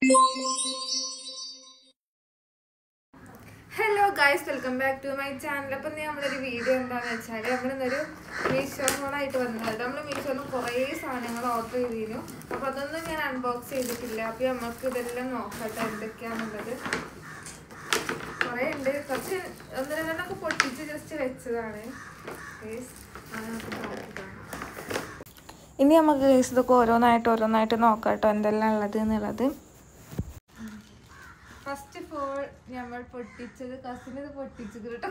Hello guys, welcome back to my channel. അപ്പോൾ നമ്മളൊരു video എന്താണെന്ന് വെച്ചാൽ നമ്മളിന്നൊരു മീഷോ ഫോണായിട്ട് വന്നത്. നമ്മൾ മീഷോന്ന് കുറേ സാധനങ്ങൾ ഓർഡർ ചെയ്തിരുന്നു. അപ്പോൾ അതൊന്നും ഞാൻ അൺബോക്സ് ചെയ്തിട്ടില്ല. അപ്പോൾ നമുക്ക് ഇതെല്ലാം നോക്കട്ടെ എന്തൊക്കെയാണെന്നുള്ളത്. കുറേ ഉണ്ട്, കുറച്ച് ഒന്ന് രണ്ടെണ്ണമൊക്കെ പൊട്ടിച്ച് ജസ്റ്റ് വെച്ചതാണ്. ഇനി നമുക്ക് ഇതൊക്കെ ഓരോന്നായിട്ട് നോക്കാട്ടോ എന്തെല്ലാം ഉള്ളത് എന്നുള്ളത്. ഫസ്റ്റ് ഓഫ് ഓൾ നമ്മൾ പൊട്ടിച്ചത് കസിന് പൊട്ടിച്ചത് കേട്ടോ.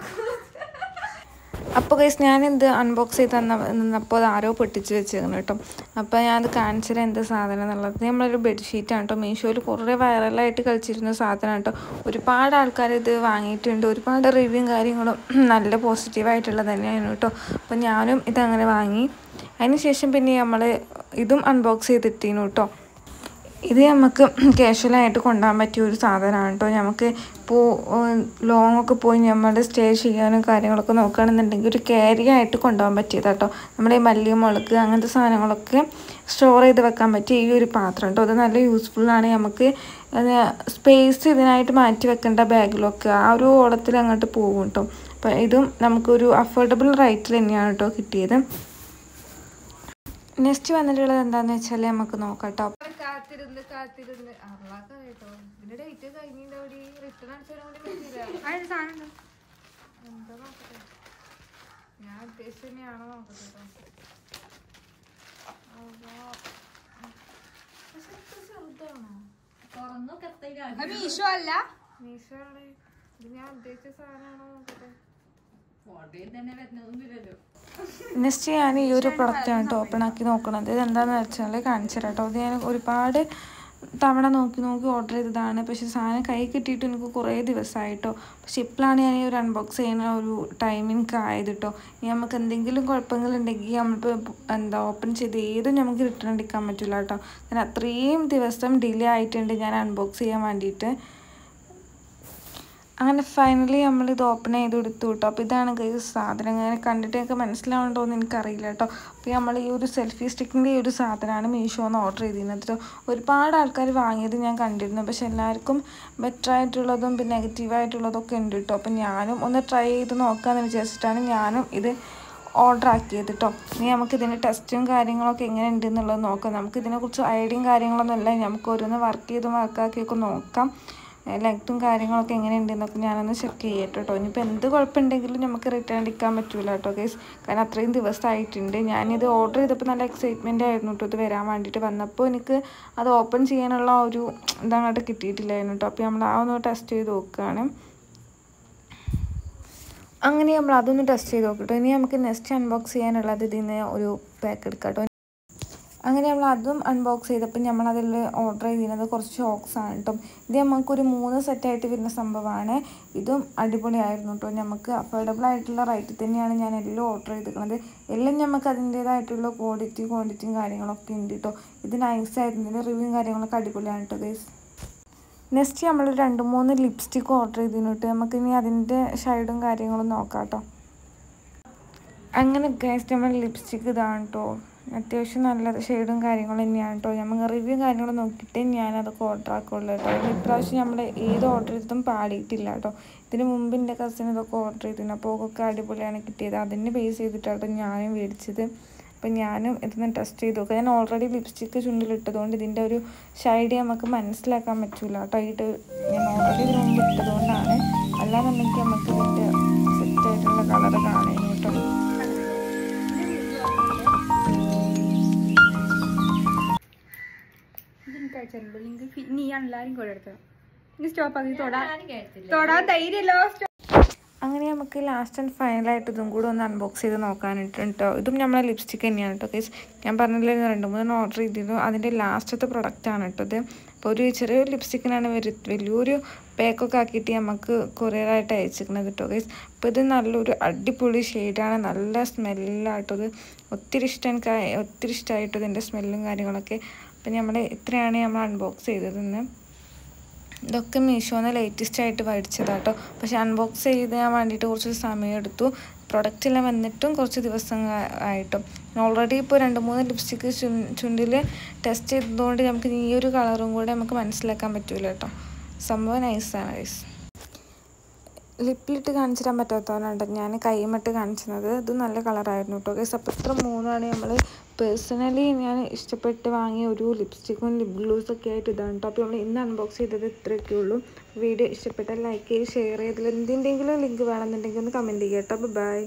അപ്പോൾ ഗൈസ് ഞാനെന്ത് അൺബോക്സ് ചെയ്ത് നിന്നപ്പോൾ അത് ആരോ പൊട്ടിച്ച് വെച്ചിരുന്നു കേട്ടോ. അപ്പോൾ ഞാനത് കാണിച്ചത് എന്ത് സാധനം എന്നുള്ളത് നമ്മളൊരു ബെഡ്ഷീറ്റാണ് കേട്ടോ. മീഷോയിൽ കുറേ വൈറലായിട്ട് കളിച്ചിരുന്ന സാധനം കേട്ടോ. ഒരുപാട് ആൾക്കാർ ഇത് വാങ്ങിയിട്ടുണ്ട്. ഒരുപാട് റിവ്യൂവും കാര്യങ്ങളും നല്ല പോസിറ്റീവായിട്ടുള്ളത് തന്നെയാണ് കേട്ടോ. അപ്പോൾ ഞാനും ഇതങ്ങനെ വാങ്ങി. അതിന് ശേഷം പിന്നെ നമ്മൾ ഇതും അൺബോക്സ് ചെയ്തിട്ടീനു കേട്ടോ. ഇത് നമുക്ക് കാഷ്വലായിട്ട് കൊണ്ടുപോകാൻ പറ്റിയ ഒരു സാധനമാണ് കേട്ടോ. നമുക്ക് ഇപ്പോൾ ലോങ്ങൊക്കെ പോയി നമ്മൾ സ്റ്റേ ചെയ്യാനും കാര്യങ്ങളൊക്കെ നോക്കുകയാണെന്നുണ്ടെങ്കിൽ ഒരു ക്യാരി ആയിട്ട് കൊണ്ടുപോകാൻ പറ്റിയതാണ് കേട്ടോ. നമ്മുടെ ഈ മല്ലി മുളക് അങ്ങനത്തെ സാധനങ്ങളൊക്കെ സ്റ്റോർ ചെയ്ത് വെക്കാൻ പറ്റിയ ഈ ഒരു പാത്രം കേട്ടോ. അത് നല്ല യൂസ്ഫുള്ളാണ്. നമുക്ക് സ്പേസ് ഇതിനായിട്ട് മാറ്റി വെക്കേണ്ട ബാഗിലൊക്കെ ആ ഒരു ഓളത്തിൽ അങ്ങോട്ട് പോകും കേട്ടോ. അപ്പോൾ ഇതും നമുക്കൊരു അഫോർഡബിൾ റേറ്റിൽ തന്നെയാണ് കേട്ടോ കിട്ടിയത്. നെക്സ്റ്റ് വന്നിട്ടുള്ളത് എന്താണെന്ന് വെച്ചാൽ നമുക്ക് നോക്കാം കേട്ടോ. കാത്തിരുന്ന് അറളാക്ക കേട്ടോ. ഇതിന്റെ ഡേറ്റ് കഴിഞ്ഞിട്ടോടി റിട്ടേൺ അടിച്ചാലും കൂടി പറ്റില്ല. എന്താ നോക്കട്ടെ, ഞാൻ ഉദ്ദേശിച്ച തന്നെയാണോ നോക്കട്ടെ കേട്ടോ. മീഷോ അല്ല, മീഷോ ആണ്. ഇത് ഞാൻ ഉദ്ദേശിച്ച സാധനമാണോ നോക്കട്ടെ. നെക്സ്റ്റ് ഞാൻ ഈ ഒരു പ്രൊഡക്റ്റാണ് കേട്ടോ ഓപ്പൺ ആക്കി നോക്കണത്. ഇതെന്താണെന്ന് വെച്ചാൽ കാണിച്ചു തരാം കേട്ടോ. ഇത് ഞാൻ ഒരുപാട് തവണ നോക്കി ഓർഡർ ചെയ്തതാണ്. പക്ഷേ സാധനം കൈ കിട്ടിയിട്ട് എനിക്ക് കുറേ ദിവസമായിട്ടോ. പക്ഷെ ഇപ്പോഴാണ് ഞാൻ ഈ ഒരു അൺബോക്സ് ചെയ്യുന്ന ഒരു ടൈമിങ് ആയത് കേട്ടോ. ഇനി നമുക്ക് എന്തെങ്കിലും കുഴപ്പങ്ങളുണ്ടെങ്കിൽ നമ്മളിപ്പോൾ ഓപ്പൺ ചെയ്ത് ഏതും നമുക്ക് റിട്ടേൺ അടിക്കാൻ പറ്റില്ല കേട്ടോ. ഞാൻ അത്രയും ദിവസം ഡിലേ ആയിട്ടുണ്ട് ഞാൻ അൺബോക്സ് ചെയ്യാൻ വേണ്ടിയിട്ട്. അങ്ങനെ ഫൈനലി നമ്മളിത് ഓപ്പൺ ചെയ്ത് കൊടുത്തു കേട്ടോ. അപ്പോൾ ഇതാണ് സാധനം. അങ്ങനെ കണ്ടിട്ടൊക്കെ മനസ്സിലാവുന്നുണ്ടോ എന്ന് എനിക്കറിയില്ല കേട്ടോ. അപ്പോൾ നമ്മൾ ഈ ഒരു സെൽഫി സ്റ്റിക്കിൻ്റെ ഈ ഒരു സാധനമാണ് മീഷോന്ന് ഓർഡർ ചെയ്തിരുന്നത് കേട്ടോ. ഒരുപാട് ആൾക്കാർ വാങ്ങിയത് ഞാൻ കണ്ടിരുന്നു. പക്ഷെ എല്ലാവർക്കും ബെറ്റർ ആയിട്ടുള്ളതും പിന്നെ നെഗറ്റീവായിട്ടുള്ളതൊക്കെ ഉണ്ട് കേട്ടോ. അപ്പോൾ ഞാനും ഒന്ന് ട്രൈ ചെയ്ത് നോക്കാമെന്ന് വിചാരിച്ചിട്ടാണ് ഞാനും ഇത് ഓർഡർ ആക്കിയത് കേട്ടോ. ഇനി നമുക്ക് ഇതിൻ്റെ ടെസ്റ്റും കാര്യങ്ങളൊക്കെ എങ്ങനെ ഉണ്ട് എന്നുള്ളത് നോക്കാം. നമുക്ക് ഇതിനെക്കുറിച്ച് ഐഡിയയും കാര്യങ്ങളൊന്നും ഇല്ല. നമുക്ക് ഓരോന്ന് വർക്കാക്കിയൊക്കെ നോക്കാം. ലെങ്ത്തും കാര്യങ്ങളൊക്കെ എങ്ങനെയുണ്ടെന്നൊക്കെ ഞാനൊന്ന് ചെക്ക് ചെയ്യട്ടോ കേട്ടോ. ഇനിയിപ്പോൾ എന്ത് കുഴപ്പമുണ്ടെങ്കിലും നമുക്ക് റിട്ടേൺ അടിക്കാൻ പറ്റില്ല കേട്ടോ ഗൈസ്. കാരണം അത്രയും ദിവസമായിട്ടുണ്ട്. ഞാനിത് ഓർഡർ ചെയ്തപ്പോൾ നല്ല എക്സൈറ്റ്മെൻ്റ് ആയിരുന്നു കേട്ടോ ഇത് വരാൻ വേണ്ടിയിട്ട്. വന്നപ്പോൾ എനിക്ക് അത് ഓപ്പൺ ചെയ്യാനുള്ള ഒരു ഇതങ്ങോട്ട് കിട്ടിയിട്ടില്ലായിരുന്നു കേട്ടോ. അപ്പോൾ നമ്മൾ ആ ഒന്ന് ടെസ്റ്റ് ചെയ്ത് നോക്കുകയാണ്. അങ്ങനെ നമ്മൾ അതൊന്ന് ടെസ്റ്റ് ചെയ്ത് നോക്കട്ടോ. ഇനി നമുക്ക് നെക്സ്റ്റ് അൺബോക്സ് ചെയ്യാനുള്ളത് ഇതിൽ നിന്ന് ഒരു പാക്ക് എടുക്കാം കേട്ടോ. അങ്ങനെ നമ്മൾ അതും അൺബോക്സ് ചെയ്തപ്പോൾ നമ്മളതിൽ ഓർഡർ ചെയ്തിരുന്നത് കുറച്ച് ഷോക്സാണ് കേട്ടോ. ഇത് നമുക്കൊരു 3 സെറ്റായിട്ട് വരുന്ന സംഭവമാണ്. ഇതും അടിപൊളിയായിരുന്നു കേട്ടോ. നമുക്ക് അഫോർഡബിൾ ആയിട്ടുള്ള റേറ്റിൽ തന്നെയാണ് ഞാൻ എല്ലാം ഓർഡർ ചെയ്തിരിക്കുന്നത്. എല്ലാം നമുക്ക് അതിൻ്റേതായിട്ടുള്ള ക്വാണ്ടിറ്റിയും കാര്യങ്ങളൊക്കെ ഉണ്ട് കേട്ടോ. ഇത് നൈസായിരുന്നു. ഇതിൻ്റെ റിവ്യൂവും കാര്യങ്ങളൊക്കെ അടിപൊളിയാണ് കേട്ടോ ഗൈസ്. നെക്സ്റ്റ് നമ്മൾ 2-3 ലിപ്സ്റ്റിക്ക് ഓർഡർ ചെയ്തിരുന്നു കേട്ടോ. നമുക്കിനി അതിൻ്റെ ഷെയ്ഡും കാര്യങ്ങളും നോക്കാം കേട്ടോ. അങ്ങനെ ഗൈസ് നമ്മൾ ലിപ്സ്റ്റിക്ക് ഇതാണ് കേട്ടോ. അത്യാവശ്യം നല്ല ഷെയ്ഡും കാര്യങ്ങളും തന്നെയാണ് കേട്ടോ. നമുക്ക് റിവ്യൂ കാര്യങ്ങൾ നോക്കിയിട്ട് ഞാനതൊക്കെ ഓർഡർ ആക്കുള്ളൂ കേട്ടോ. ഇപ്രാവശ്യം നമ്മൾ ഏത് ഓർഡർ ചെയ്തിട്ടും പാടിയിട്ടില്ല കേട്ടോ. ഇതിന് മുമ്പ് എൻ്റെ കസിൻ ഇതൊക്കെ ഓർഡർ ചെയ്തിരുന്നു. അപ്പോൾ ഒക്കെ അടിപൊളിയാണ് കിട്ടിയത്. അതിന് ബേസ് ചെയ്തിട്ടാട്ടോ ഞാനും മേടിച്ചത്. അപ്പം ഞാനും ഇതൊന്ന് ടെസ്റ്റ് ചെയ്ത് നോക്കാം. ഞാൻ ഓൾറെഡി ലിപ്സ്റ്റിക്ക് ചുണ്ടിലിട്ടതുകൊണ്ട് ഇതിൻ്റെ ഒരു ഷെയ്ഡ് നമുക്ക് മനസ്സിലാക്കാൻ പറ്റില്ല കേട്ടോ. ഞാൻ ഓൾറെഡി ഇതിന് മുമ്പ് ഇട്ടതുകൊണ്ടാണ്. അല്ലാന്നുണ്ടെങ്കിൽ നമുക്ക് ഇതിൻ്റെ സെറ്റായിട്ടുള്ള കളർ കാണുന്നു കേട്ടോ. നീ എല്ലാരും കൂടെ എടുത്തോ. സ്റ്റോപ്പ് ആക്കി തൊടാൻ ധൈര്യമല്ലോ. അങ്ങനെ നമുക്ക് ലാസ്റ്റ് ആൻഡ് ഫൈനലായിട്ട് ഇതും കൂടെ ഒന്ന് അൺബോക്സ് ചെയ്ത് നോക്കാനായിട്ട് കേട്ടോ. ഇതും നമ്മളെ ലിപ്സ്റ്റിക്ക് തന്നെയാണ് കേട്ടോ ഗൈസ്. ഞാൻ പറഞ്ഞില്ല 2-3 ഓർഡർ ചെയ്തിരുന്നു. അതിൻ്റെ ലാസ്റ്റത്തെ പ്രൊഡക്റ്റാണ് കേട്ടോ ഇത്. അപ്പോൾ ഒരു ചെറിയൊരു ലിപ്സ്റ്റിക്കിനാണ് വലിയൊരു പാക്കൊക്കെ ആക്കിയിട്ട് നമുക്ക് കൊറിയറായിട്ട് അയച്ചിരിക്കുന്നത് കേട്ടോ ഗൈസ്. അപ്പോൾ ഇത് നല്ലൊരു അടിപൊളി ഷെയ്ഡാണ്. നല്ല സ്മെല്ലാട്ടോ. ഇത് ഒത്തിരി ഇഷ്ടമായിട്ടോ ഇതിൻ്റെ സ്മെല്ലും കാര്യങ്ങളൊക്കെ. അപ്പം ഇത്രയാണ് നമ്മൾ അൺബോക്സ് ചെയ്തതെന്ന്. ഇതൊക്കെ മീഷോന്ന് ലേറ്റസ്റ്റ് ആയിട്ട് മേടിച്ചതാട്ടോ. പക്ഷെ അൺബോക്സ് ചെയ്യാൻ വേണ്ടിയിട്ട് കുറച്ച് സമയം എടുത്തു. പ്രൊഡക്റ്റ് എല്ലാം വന്നിട്ടും കുറച്ച് ദിവസങ്ങൾ ആയിട്ടും ഓൾറെഡി ഇപ്പോൾ 2-3 ലിപ്സ്റ്റിക്ക് ചുണ്ടിൽ ടെസ്റ്റ് ചെയ്തതുകൊണ്ട് നമുക്ക് ഈ ഒരു കളറും കൂടെ നമുക്ക് മനസ്സിലാക്കാൻ പറ്റൂല കേട്ടോ. സംഭവം നൈസാണ് ഗൈസ്. ലിപ്പിലിട്ട് കാണിച്ചു തരാൻ പറ്റാത്തവരുണ്ട്, ഞാൻ കൈമിട്ട് കാണിച്ചത്. ഇത് നല്ല കളറായിരുന്നു കേട്ടോ ഗൈസ്. അപ്പോൾ ഇത്ര മൂന്നാണ് നമ്മൾ പേഴ്സണലി ഞാൻ ഇഷ്ടപ്പെട്ട് വാങ്ങിയ ഒരു ലിപ്സ്റ്റിക്കും ലിപ് ഗ്ലൂസൊക്കെ ആയിട്ട് ഇതാണ് കേട്ടോ. അപ്പോൾ നമ്മൾ ഇന്ന് അൺബോക്സ് ചെയ്തത് ഇത്രയൊക്കെ ഉള്ളൂ. വീഡിയോ ഇഷ്ടപ്പെട്ടാൽ ലൈക്ക് ചെയ്ത് ഷെയർ ചെയ്തതിൽ എന്തിൻ്റെങ്കിലും ലിങ്ക് വേണമെന്നുണ്ടെങ്കിൽ ഒന്ന് കമൻറ്റ് ചെയ്യാം കേട്ടോ. ബൈ.